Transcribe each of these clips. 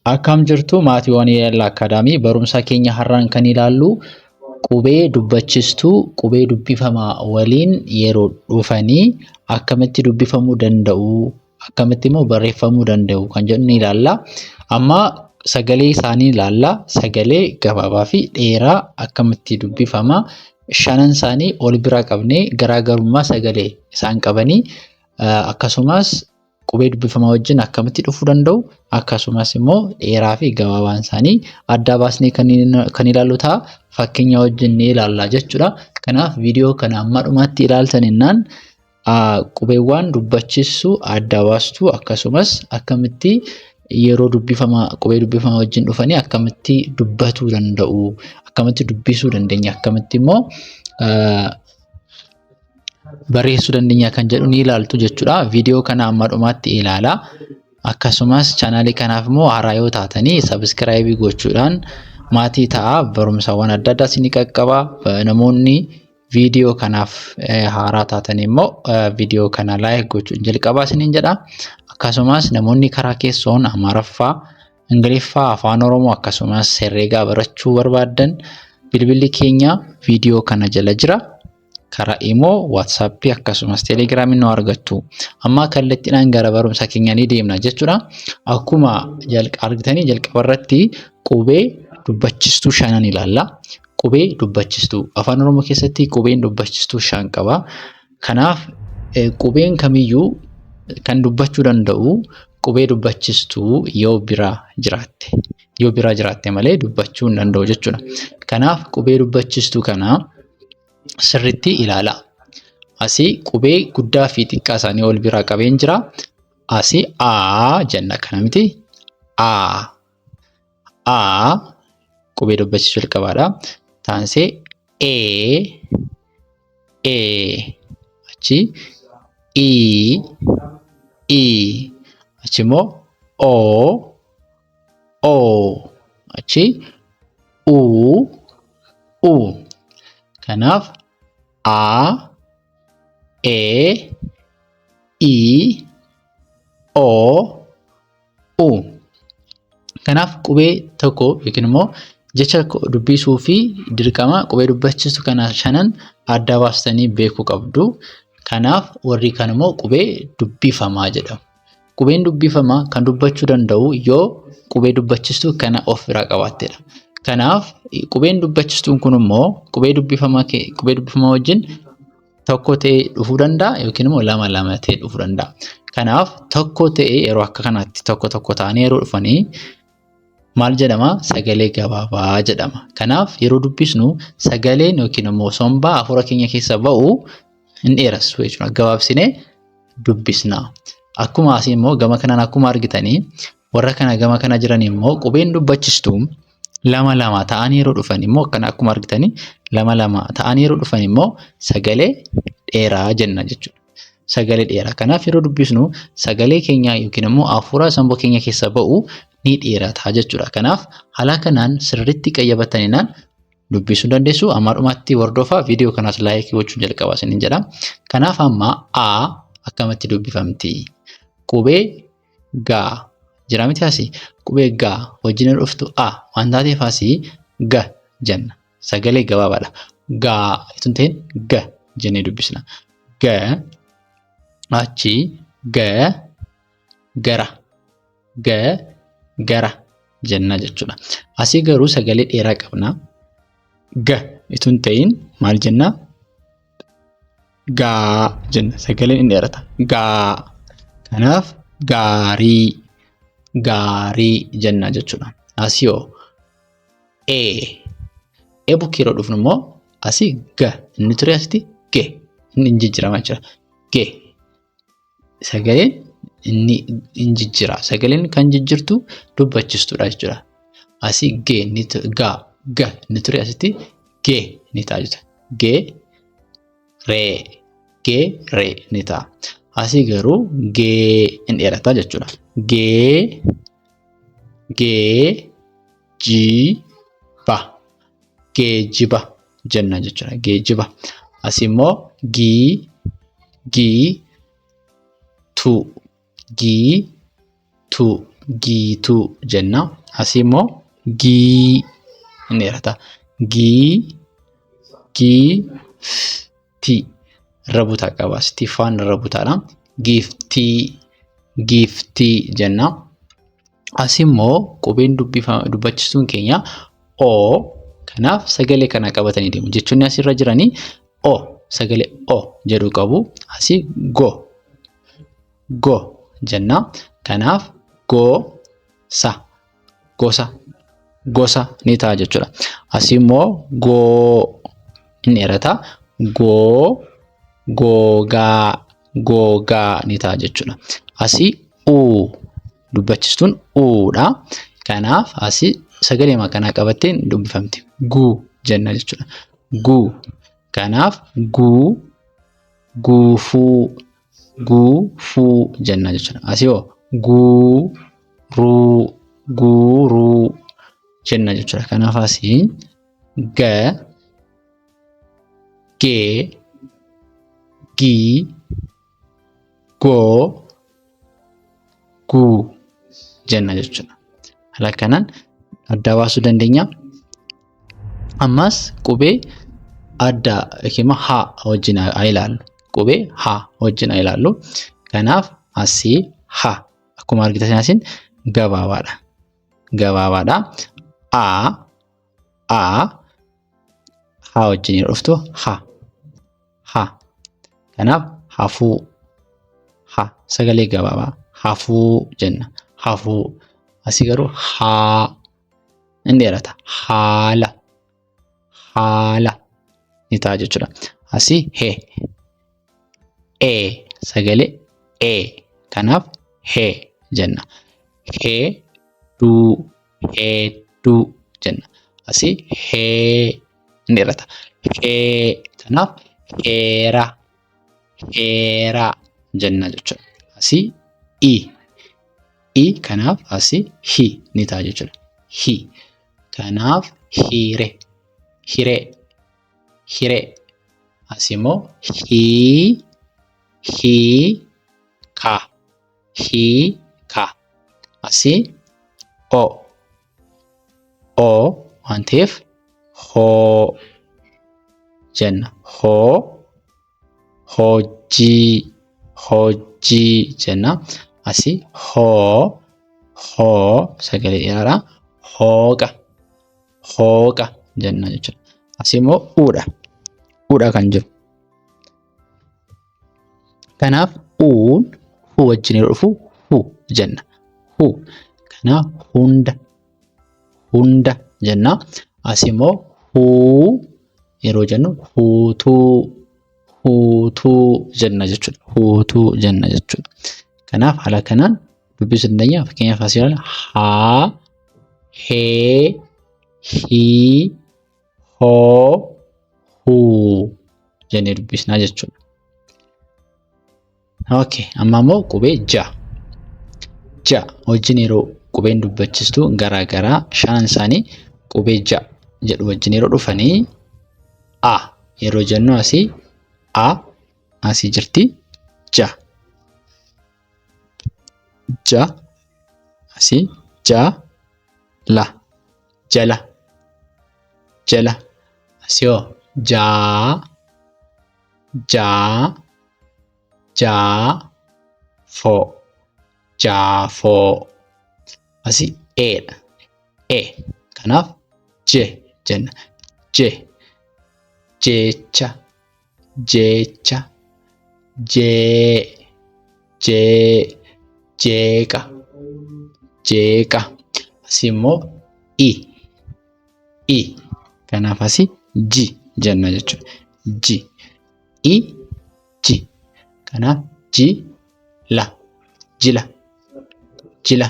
Akkam jirtu maatiiwwan EL Akaadaamii barumsa keenya har'aan kan ilaallu qubee dubbachistuu qubee dubbifamaa waliin yeroo dhufanii akkamitti dubbifamuu danda'u akkamitti immoo barreeffamuu danda'u kan jedhu ni ilaalla. Amma sagalee isaanii ilaalla. Sagalee gabaabaa fi dheeraa akkamitti dubbifama shanan isaanii ol bira qabnee garaagarummaa sagalee isaan qabanii akkasumas qubee dubbifamaa wajjin akkamitti dhufuu danda'u akkasumas immoo dheeraa fi gabaabaan isaanii adda baasnee kan ilaallu ta'a. Fakkeenya wajjin ni ilaalla jechuudha. Kanaaf viidiyoo kana amma dhumaatti ilaaltaninnaan qubeewwan dubbachisuu adda baastuu akkasumas akkamitti yeroo qubee dubbifamaa wajjin dhufanii akkamitti dubbatuu danda'u akkamitti dubbisuu dandeenya akkamitti immoo barreessuu dandeenya kan jedhu ni ilaaltu jechuudha. Viidiyoo kana amma dhumaatti ilaala. Akkasumas chaanaalii kanaaf immoo haaraa yoo taatanii sabiskiraayibii gochuudhaan maatii ta'a. Barumsawwan adda addaa isin qaqqaba. Namoonni viidiyoo kanaaf haaraa taatan immoo viidiyoo kana laayik gochuun jalqabaa isiniin jedha. Akkasumas namoonni karaa keessoon Amaaraffaa, Ingiliffaa, Afaan Oromoo akkasumas herreegaa barachuu barbaadan bilbilli keenya viidiyoo kana jala jira. Karaa Imo, WhatsApp akkasumas Telegram nu argattu. Amma kallattiidhaan gara barumsa keenya ni deemna jechuudha. Akkuma argitanii jalqaba irratti qubee dubbachistuu shanan ilaalla. Qubee dubbachistuu afaan Oromoo keessatti qubeen dubbachistuu shan qaba. Kanaaf qubeen kamiyyuu kan dubbachuu danda'u qubee dubbachistuu yoo bira jiraatte malee dubbachuu hin danda'u jechuudha. Kanaaf qubee dubbachistuu kana sirriitti ilaala. Asii qubee guddaa fi xiqqaa isaanii ol biraa qabeen jira. Asii A jenna kana miti. A qubee dubbachistuu jalqabaadha. Taansee E achi I achi immoo O achi U. Kanaaf A, E, I, O, U. Kanaaf qubee tokko yookiin immoo jecha dubbisuu fi dirqama qubee dubbachistuu kana shanan adda baastanii beekuu qabdu. Kanaaf warri kan immoo qubee dubbifamaa jedhamu. Qubeen dubbifamaa kan dubbachuu danda'u yoo qubee dubbachistuu kana of biraa qabaattedha. Kanaaf qubeen dubbachistuun kun immoo qubee dubbifamaa wajjin tokko ta'ee dhufuu danda'a yookiin immoo lama ta'ee dhufuu danda'a. Kanaaf tokko ta'ee yeroo akka kanaatti tokko ta'anii yeroo dhufanii maal jedhama? Sagalee gabaabaa jedhama. Kanaaf yeroo dubbisnu sagaleen yookiin immoo sombaa hafuura keenya keessa ba'u hin dheeressu jechuudha. Gabaabsinee dubbisna. Akkuma asii immoo gama kanaan akkuma argitanii warra kana gama kana jiran immoo qubeen dubbachistuu lama ta'anii yeroo dhufan immoo akkuma argitanii lama ta'anii yeroo dhufan immoo sagalee dheeraa jenna jechuudha. Sagalee dheeraa. Kanaaf yeroo dubbisnu sagalee keenya yookiin immoo hafuura sammuu keenya keessa ba'u ni dheerata jechuudha. Kanaaf haala kanaan sirriitti qayyabataniinaan dubbisuu dandeessu. Amma dhumaatti hordofaa viidiyoo kanas laayik gochuun jalqabaa isiniin jedha. Kanaaf amma A akkamitti dubbifamti? Qubee Gaa jira miti asii. Qubee Gaa wajjin dhuftu A waan taateef asii Ga jenna. Sagalee gabaabaadha. Gaa itoo hin ta'in Ga jennee dubbisna. Ga achi gara jenna jechuudha. Asii garuu sagalee dheeraa qabna. Ga itoo hin ta'in maal jenna? Gaa jenna. Sagaleen hin dheerata. Gaa. Kanaaf gaarii jenna jechuudha. Asii hoo E bukkee yeroo dhufnu immoo asii Ga inni ture asitti Ge inni hin jijjiirama jechuudha. Ge sagaleen inni hin jijjiira. Sagaleen kan jijjiirtu dubbachistuudha jechuudha. Asii Ge inni Ga inni ture asitti Ge ni ta'a jechuudha. Ge ree ni ta'a. Asii garuu Gee hin dheerata jechuudha. Geejiba jenna jechuudha. Geejiba. Asii immoo giituu jenna. Asii immoo gii inni dheerata. Giiftii irra butaa qaba. Asitti faan irra butaadha. Giiftii jenna. Asii immoo qubeen dubbachiistuun keenya O. Kanaaf sagalee kana qabatanii deemu. Jechoonni asirra jiranii O sagalee O jedhu qabu. Asii go jenna. Kanaaf gosa ni ta'a jechuudha. Asii immoo goo inni dheerata. Gogaa ni ta'a jechuudha. Asii dubbachiistuun uudha. Kanaaf asii sagalee kanaa qabattee dubbifamti. Guu jenna jechuudha. Guu. Kanaaf guufuu jenna jechuudha. Asii hoo guuruu jenna jechuudha. Kanaaf asii gee, gii, goo, guu jenna jechuudha. Haala kanaan adda baasuu dandeenya. Ammas qubee addaa yookiin haa wajjin haa ilaallu. Qubee haa wajjin haa ilaallu. Kanaaf asii haa akkuma argitan asiin gabaabaadha. Haa wajjin yeroo dhuftu haa. Kanaaf hafuu sagalee gabaabaa hafuu jenna. Hafuu. Asii garuu haa inni dheerata. Haala ni ta'a jechuudha. Asii sagalee kanaaf jenna. Hedduu jenna. Asii inni dheerata. Kanaaf heeraa jenna jechuudha. Asii kanaaf asii ni ta'a jechuudha. Kanaaf hiree. Asii immoo hiika. Asii waan ta'eef hoo jenna. Hojii jenna. Asii hoo sagalee dheeraadha. Hooqa jenna jechuudha. Asii immoo uudha kan jiru. Kanaaf uun huu wajjin yeroo dhufu huu jenna. Kanaaf hunda jenna. Asii immoo huu yeroo jennu huutuu jenna jechuudha. Kanaaf haala kanaan dubbisuu dandeenya. Fakkeenyaaf asii ilaala haa, hee, hii, hoo, huu jennee dubbisnaa jechuudha. Amma immoo qubee ja wajjin yeroo qubeen dubbachiistu garaagaraa shanan isaanii qubee ja jedhu wajjin yeroo dhufanii yeroo jennu asii jirti ja. Asii jala. Asii hoo jaafoo. Asii eedha. Kanaaf jenna. Jecha. Jeeqa. Asii immoo kanaaf asii ji jenna jechuudha. Kanaaf jila.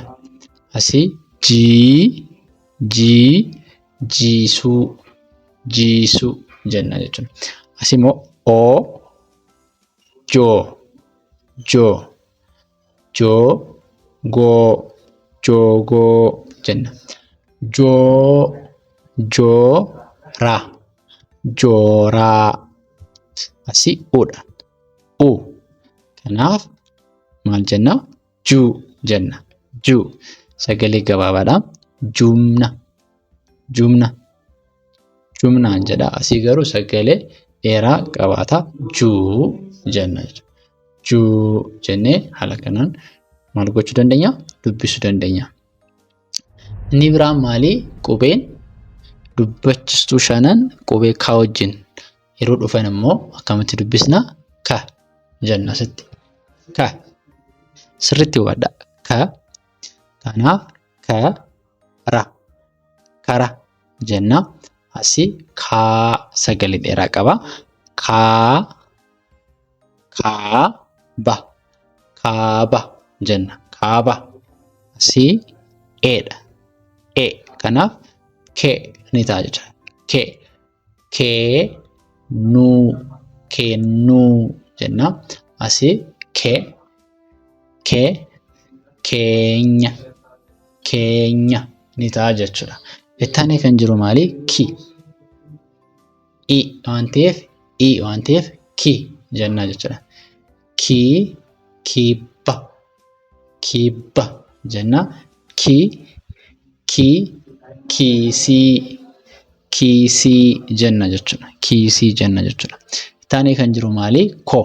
Asii jiisuu jenna jechuudha. Asii immoo joogoo jenna. Jooraa. Asii uudha. Kanaaf maal jenna? Juu jenna. Sagalee gabaabaadha. jumnaan jedha. Asii garuu sagalee dheeraa qabaata. Juu jenna jechuudha. Juu jennee haala kanaan maal gochuu dandeenya? Dubbisuu dandeenya. Inni biraan maali? Qubeen dubbachistuu shanan qubee ka wajjin yeroo dhufan immoo akkamitti dubbisna? Ka jenna asitti. Ka sirriitti hubadhaa. Ka kanaaf kara jenna. Asii kaa sagalee dheeraa qaba. Kaaba jenna. Kaaba. Asii eedha. Kanaaf kee ni ta'a jechuudha. Kennuu jenna. Asii keenya ni ta'a jechuudha. Itti aanee kan jiru maali? Ki. I waan ta'eef ki jenna jechuudha. Kibba jenna. Kiisii jenna jechuudha. Itti aanee kan jiru maali? Ko.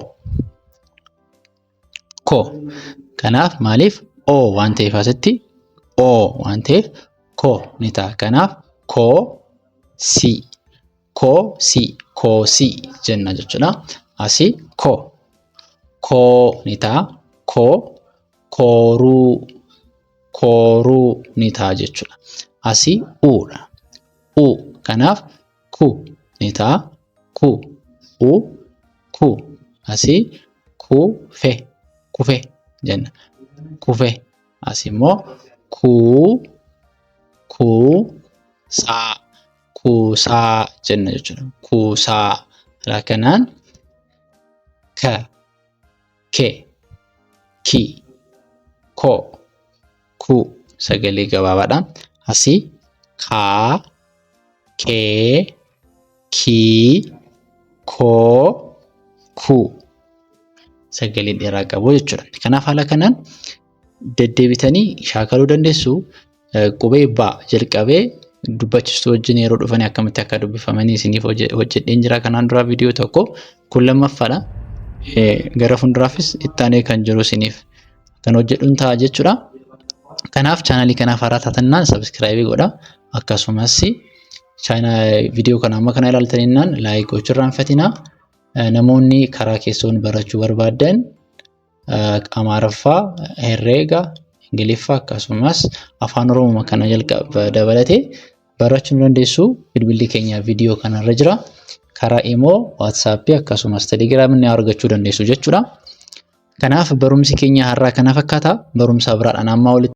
Kanaaf maaliif? O waan ta'eef asitti ko ni ta'a. Kanaaf koosii jenna jechuudha. Asii koo ni ta'a. Kooruu ni ta'a jechuudha. Asii uudha. Kanaaf ku ni ta'a. Ku. Asii kufe jenna. Asii immoo kuusaa jenna jechuudha. Kuusaa. Haala kanaan ke, ki, ko, ku sagalee gabaabaadhaan asii kaa, kee, kii, koo, ku sagalee dheeraa qabu jechuudha. Kanaaf haala kanaan deddeebitanii shaakaluu dandeessu. Qubee ba jalqabee dubbachistuu wajjin yeroo dhufanii akkamitti akka dubbifamanii isiniif hojjedheen jira kanaan dura viidiyoo tokko. Kun lammaffaadha. Gara fuulduraafis itti aanee kan jiru isiniif kan hojjedhuun ta'a jechuudha. Kanaaf chaanalii kanaaf haaraa taatannaan sabiskiraayibii godhaa. Akkasumas viidiyoo kana amma kana ilaaltaninnaan laayik gochuu irraanfatinaa. Namoonni karaa keessoon barachuu barbaadan Amaaraffaa, Herreega, Ingiliffaa akkasumas Afaan Oromoo kana jalqaba dabalatee barachuu dandeessu. Bilbilli keenya viidiyoo kanarra jira. Karaa Imo, WhatsApp akkasumas Telegram ni argachuu dandeessu jechuudha. Kanaaf barumsi keenya har'aa kana fakkaata. Barumsa biraadhaan amma walitti